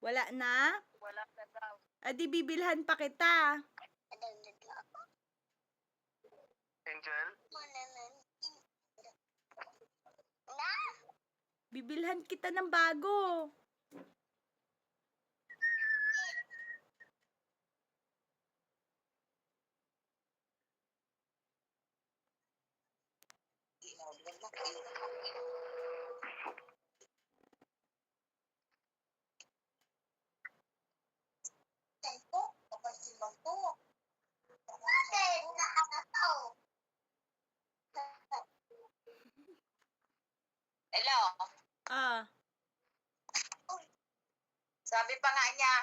Wala na? Wala na daw. Adi bibilhan pa kita. Angel? Bibilhan kita ng bago. Hello? Ah, Sabi pa nga niya,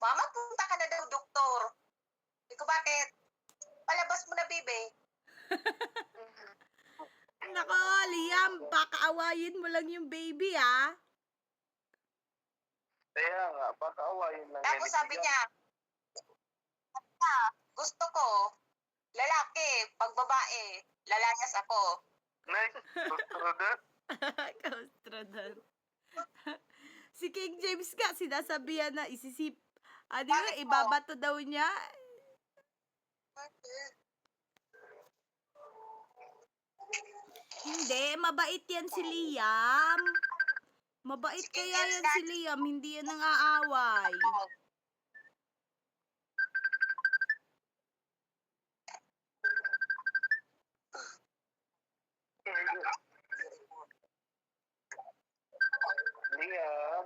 Mama, punta ka na daw, doktor. Sabi ko, bakit? Palabas mo na, bebe. nako, Liam, pakaawayin mo lang yung baby, ah. Kaya nga, baka awayin lang Tapos yan. sabi niya, gusto ko, lalaki, pag babae, lalayas ako. Nice. Gusto doon? Kaustrodan. Si King James ka, sinasabihan na isisip. Ano nga, Bakit po? ibabato daw niya. Hindi, mabait yan si Liam. Mabait Si King kaya James yan ka. si Liam, hindi yan nang aaway. Liam.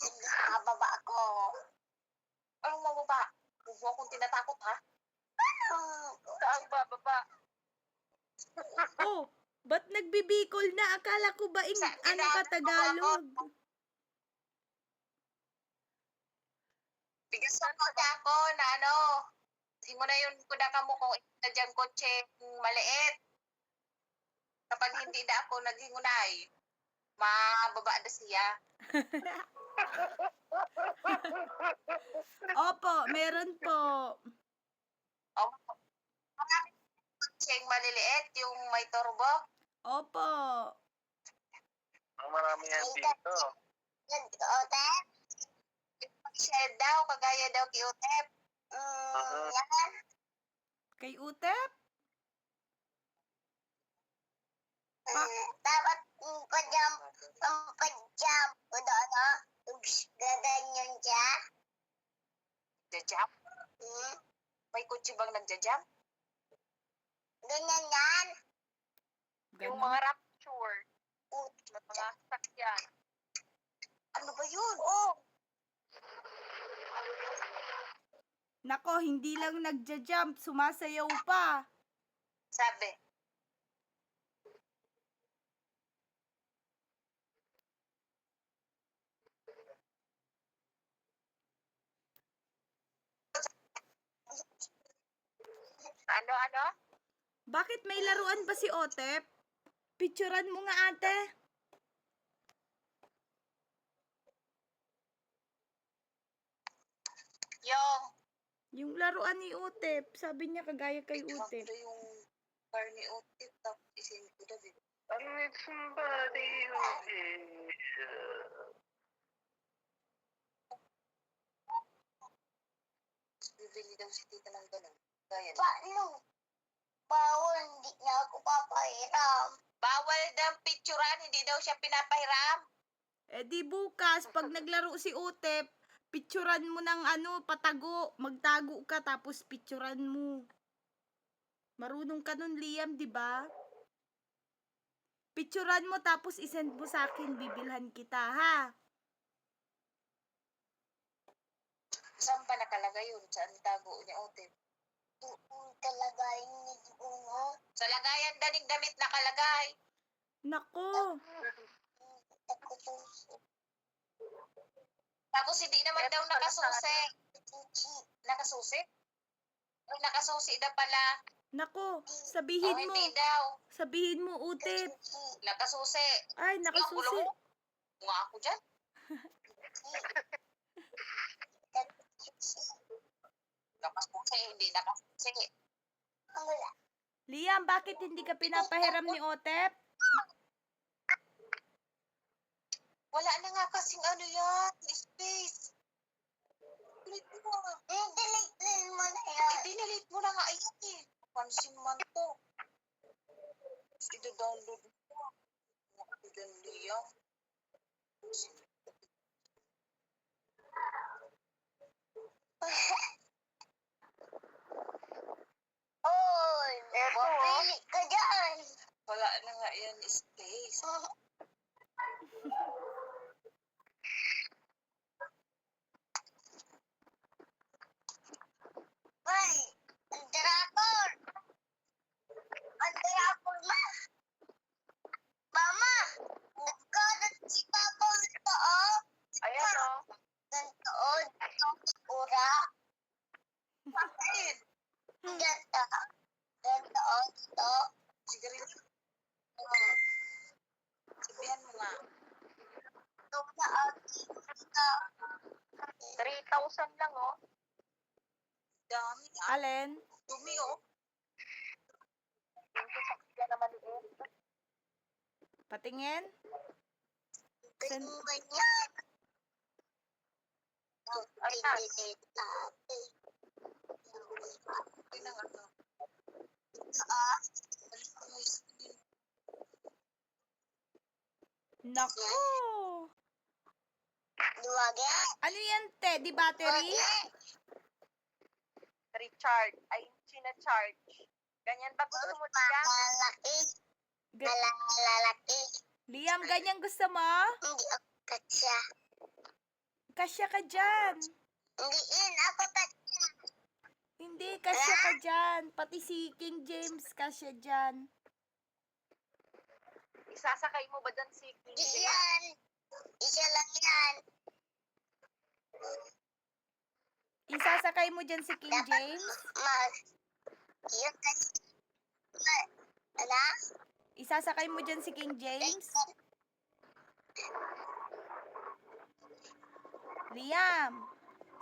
Nakababa ako. Anong mababa? Huwag mo akong tinatakot, ha? Saan bababa? Oh, ba't nagbibikol na? Akala ko ba ano ka Tagalog? Bigasan mo na ako na ano. Simo na yun kudaka mo kung itadyang kotse maliit. Kapag hindi na ako naghingunay, mababa na siya. Opo, meron po. Oh, maraming kutseng maliliit, yung may turbo. Opo. Ang marami yan dito. Utep? Share daw, kagaya daw kay Utep. Yan. Kay Utep? Dapat pajam ko doon, no? Gaganyan siya. Jajam? May kutsi bang nagjajam? Ganyan yan. Yung Ganon. mga rapture. Mga sakyan. Ano ba yun? Oh! Nako, hindi lang nagja-jump, sumasayaw pa. Sabi. Ano? Bakit may laruan ba si Otep? Picturean mo nga ate. Yung laruan ni Otep, sabi niya kagaya kay Otep. yung car ni Utip, tapos isin ko daw. I need somebody who is... Bibili daw si tita ng ganun. Gaya paano? Bawal, hindi niya ako papahiram. Bawal daw picturean, hindi daw siya pinapahiram. Eh di bukas, pag naglaro si Otep, picturean mo ng patago. Magtago ka tapos picturean mo. Marunong ka nun, Liam, di ba? Picturean mo tapos isend mo sa akin, bibilhan kita, ha? Saan pa nakalagay yun? Saan tago niya, Utip? Kalagay ni Ungo? Sa lagayan daning damit nakalagay. Nako, Tapos hindi naman daw nakasusi. Nakasusi? Ay, nakasusi na pala. nako, Oh, hindi daw. sabihin mo, Utep. Nakasusi. Ay, nakasusi. Nga ako dyan. hindi na kasi. Wala. Liam, bakit hindi ka pinapahiram ni Otep? Wala na nga kasing ano yan, space. Delete mo. Delete mo na yan. Delete mo na nga ayan eh. Pansin man to. Ito-download mo. Ito yan. Oy, mapili ka dyan. Wala na nga yan, space. Ay, ang dragon. Ang dragon, ma. Mama, nagkaroon si Papa ito, oh. Ayan, oh. Gantoon, ura. Bakit? Ganto. Gantoon, ito. Sigarilyo. Sabihan mo nga. Ito na, ito. 3,000 lang, oh. Dami, ah. Alin? Dumi, oh. Yung sasakyan na maliit. Patingin? Sen- Ganyan. Ay, na nga to. Naku! Luwage. Ano yan, te? Di battery? Recharge. Ay, charge. Ganyan ba gusto mo siya? Malalaki. Ga- Malalaki. Liam, ganyan gusto mo? Hindi ako katsa. Kasya ka dyan. Hindi ako katsa. Hindi, kasya ka dyan. Pati si King James, kasya dyan. Isasakay mo ba dyan si King Hindi James? yan. Isa lang yan. Isasakay mo dyan si King James? Yung kasi. Ano? Isasakay mo dyan si King James? Liam,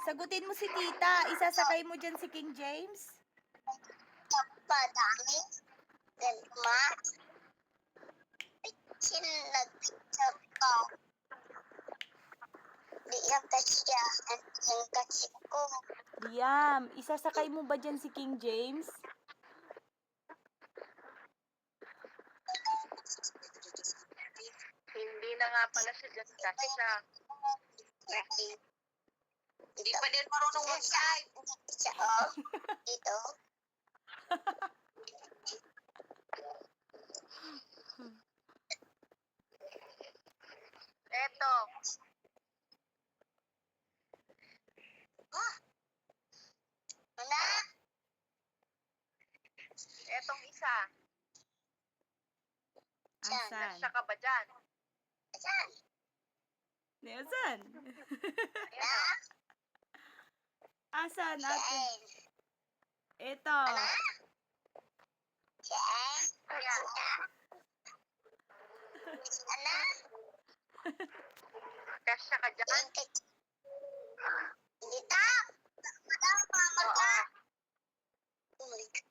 sagutin mo si tita. Isasakay mo dyan si King James? Padami. Galma. Sinag-picture ko. Di yan kasya. Ang kasi ko. Liam, isasakay mo ba dyan si King James? Hindi na nga pala siya dyan kasi siya. Hindi pa din marunong mag-type. Siya, oh. Dito. Eto. Wala. Etong isa. Asan? Kasya ka ba dyan? Saan? Asan? Na? Asan? Ate? Saan? Ito. Saan? Ayan. Ano? Kasya ka dyan? Dito? Dito, mama ka?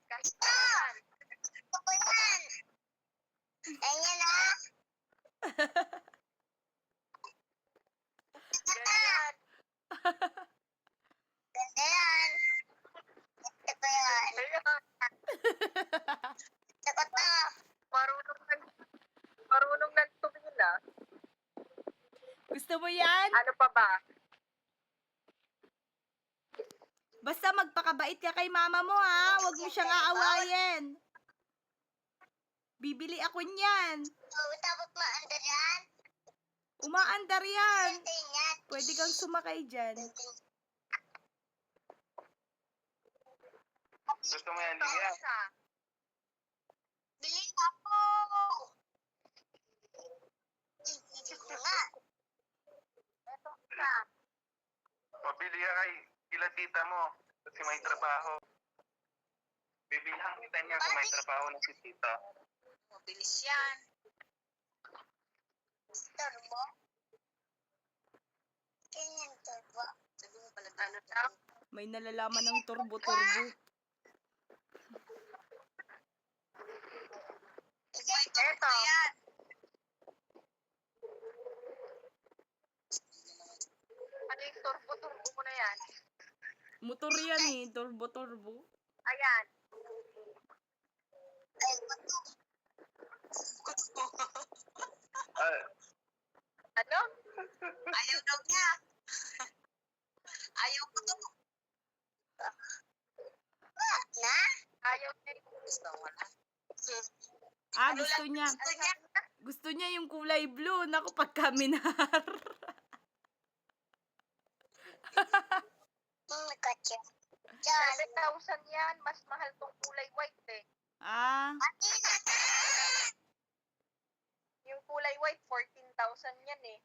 Kasya ka dyan? Ito ko yan. Ayan na. Ganyan. Ganda yan. Ito ko yan. Ayan. Ito ko to. Marunong lang tumila. Gusto mo yan? Ano pa ba? Basta magpakabait ka kay mama mo, ha? Huwag mo siyang aawayin. Bibili ako niyan. Tapos maandar yan. Umaandar yan. Tingnan. Pwede kang sumakay dyan. Gusto mo yan, Lia? Bili ako. Hindi ko nga. Ito isa. Pabili ka kay kila tita mo kasi may trabaho. Bibilhan kita niya kung may trabaho na si tita. Mabilis yan. Turbo. Ganyan turbo. Sabi mo pala ano daw? May nalalaman ng turbo-turbo. Turbo-turbo mo na yan. Motor yan eh, turbo-turbo. Ayan. Ah, Ano? Ayaw daw niya. Ayaw ko to. Na? Ayaw niya. Gusto mo na. Gusto niya. Gusto niya. Gusto niya yung kulay blue. Naku, pagkaminar. Kotse. 7,000 yan. Mas mahal tong kulay white eh. Yung kulay white, 14,000 yan eh.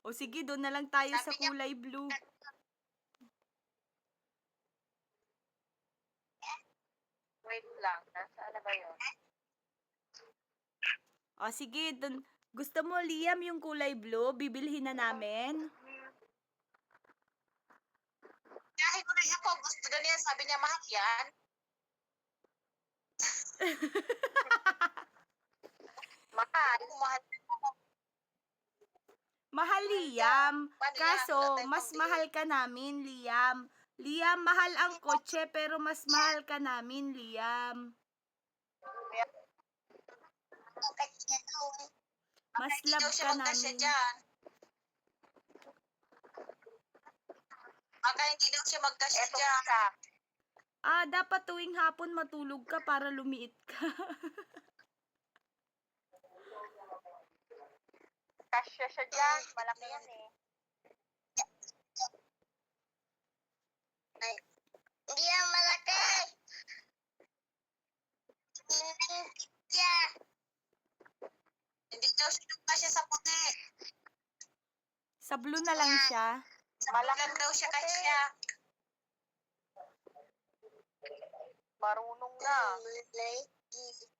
O sige, doon na lang tayo sa Sabi niya- kulay blue. Wait lang. Nasaan na ba yun? O sige, doon. Gusto mo, Liam, yung kulay blue? Bibilhin na namin. Dahil ko na ako, gusto na niya, sabi niya, mahal yan. Mahal. Mahal. Mahal, Liam. Paano Kaso, yan? mas mahal ka namin, Liam. Liam, mahal ang kotse, pero mas mahal ka namin, Liam. Mas Hindi love daw siya ka magkasya namin. dyan. Baka hindi daw siya magkasya Etong dyan. isa. Dapat tuwing hapon matulog ka para lumiit ka. Kasya siya dyan. Malaki yan eh. Hindi yan malaki. Hindi daw siya magkasya sa puti. Sa blue na lang siya. Sa bulan daw siya kasya. Marunong na.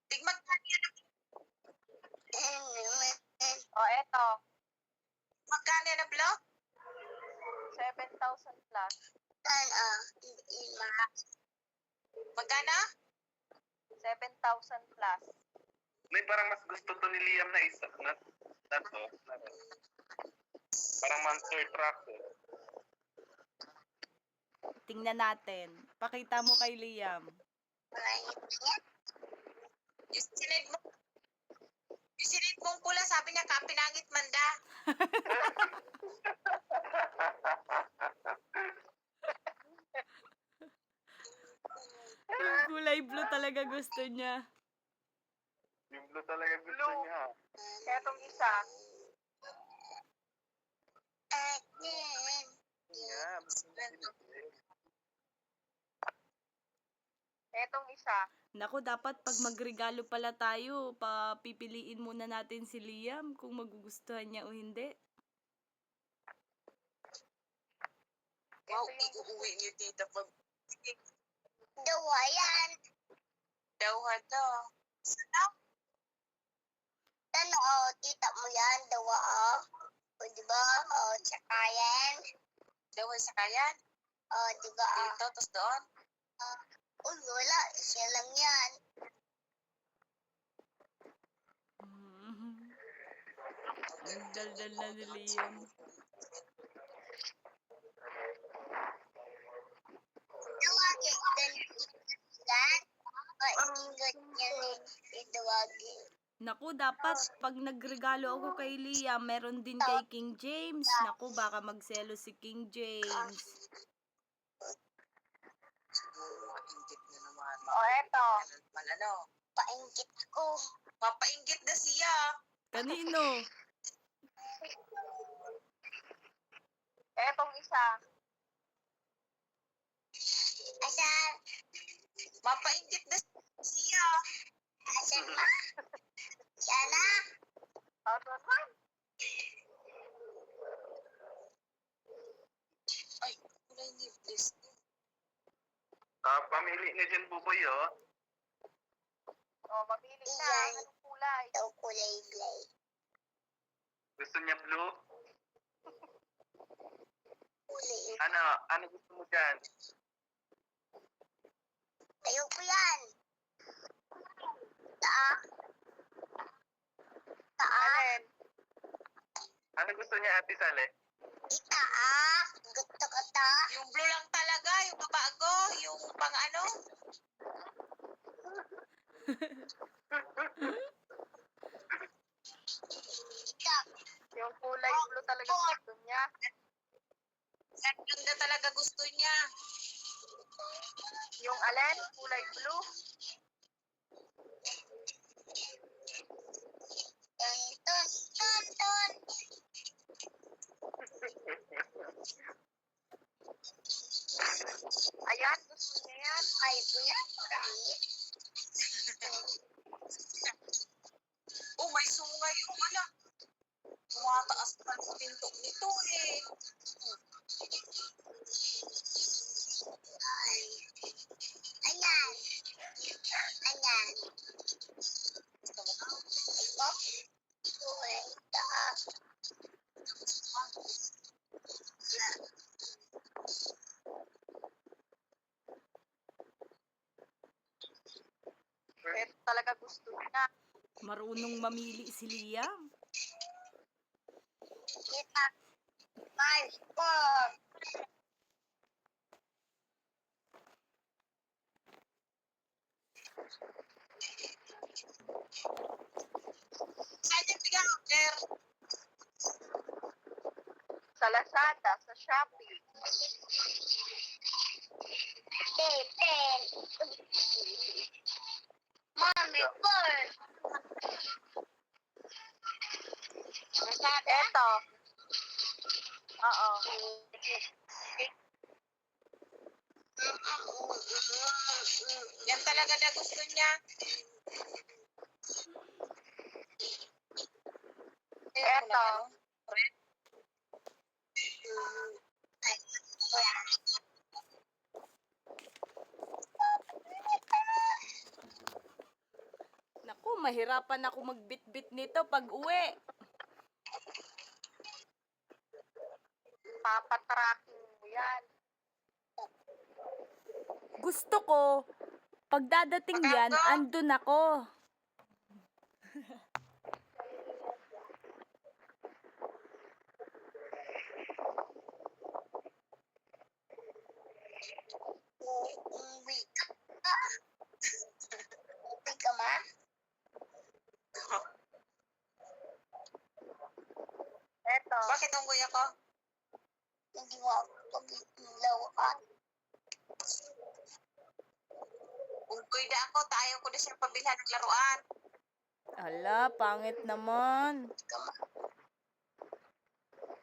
Tigmag ka niya. O, eto. Magkano na block? 7,000 plus. Magkano? 7,000 plus. may parang mas gusto to ni Liam na isa. Na to. Parang monster truck. Tingnan natin. Pakita mo kay Liam. Yung sinid mo. Yung sinid mong pula, sabi niya, kapinangit manda. Yung kulay blue talaga gusto niya. Yung blue talaga gusto Blue. niya. Etong isa. Yeah. Etong isa. Naku, dapat pag magregalo pala tayo, papipiliin muna natin si Liam kung magugustuhan niya o hindi. Wow, iuuwi niyo dito pag... Dawa yan. Dawa to. Sarap. Ano, tita mo yan, dawa, O, diba? O, sakayan. Dawa sakayan? O, diba? Dito, tapos doon? Uy, wala. Siya lang yan. Ang daldal na ni Liam. Tawagin. Dan, ingot niya ni tawagin. Naku, dapat pag nagregalo ako kay Liam, meron din kay King James. Naku, baka magselo si King James. Painggit na naman. O, eto. Malano. Painggit ko. Papainggit na siya. Kanino? Etong isa. Asan? Mapainggit na siya. Asan ma? Sana? Asan man? Ay, kulay ni please. Pamili na dyan, Buboy, oh. O, mamili na. Anong kulay? Daw kulay-glay. Gusto niya blue? Kulay. Ano gusto mo dyan? Ayoko yan. Taa. Alin? Ano gusto niya, Ate Sale? Itaa. Yung blue lang talaga, yung babago, yung pang ano. Yung kulay blue talaga gusto niya. Yan lang na talaga gusto niya. Yung alin? Kulay blue? Ayan, gusto niya yan. Ay, Oh, may sungay yung anak. Tumataas pa sa pinto nito eh. Ito talaga gusto niya. Marunong mamili si Liam. Saan yung order? Sa Lazada, sa Shopee. Eto. Oo. Yan talaga na gusto niya. Eto. Naku, mahirapan ako magbitbit nito pag uwi. Papatracking mo yan. Gusto ko, pag dadating yan, andun ako. Eto. Bakit unggoy ako? Unggoy na ako, tayo ko na siya pabilhan ng laruan. Ala, pangit naman.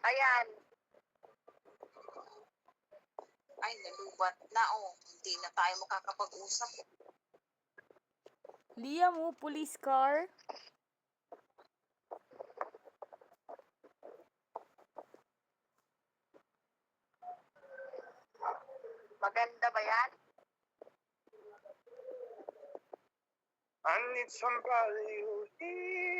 Ayan. Ay, nalubat na oh. Hindi na tayo makakapag-usap. Liam, oh, police car. Maganda ba yan? I need somebody who hears